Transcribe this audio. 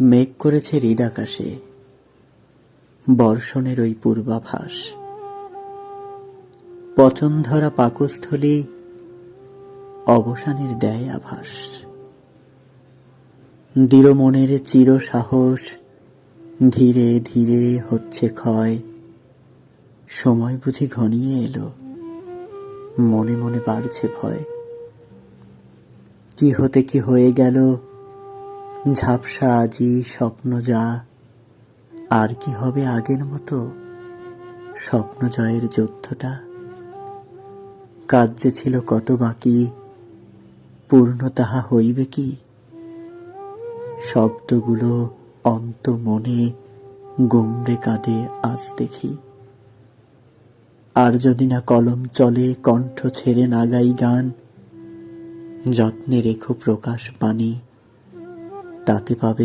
মেঘ করেছে হৃদ আকাশে বর্ষণের ওই পূর্বাভাস। পচন ধরা পাকস্থলী অবসানের দেয় আভাস। দৃঢ় মনের চির সাহস ধীরে ধীরে হচ্ছে ক্ষয়। সময় বুঝি ঘনিয়ে এলো, মনে মনে বাড়ছে ভয়। কি হতে কি হয়ে গেল, ঝাপসা আজি স্বপ্ন যা। আর কি হবে আগের মতো স্বপ্ন জয়ের যুদ্ধটা। কাজ যে ছিল কত বাকি, পূর্ণ তাহা হইবে কি। শব্দগুলো অন্ত মনে গুমড়ে কাঁদে আজ দেখি। আর যদি না কলম চলে, কণ্ঠ ছেড়ে না গাই গান, যত্নে রেখো প্রকাশ বাণী, তাতে পাবে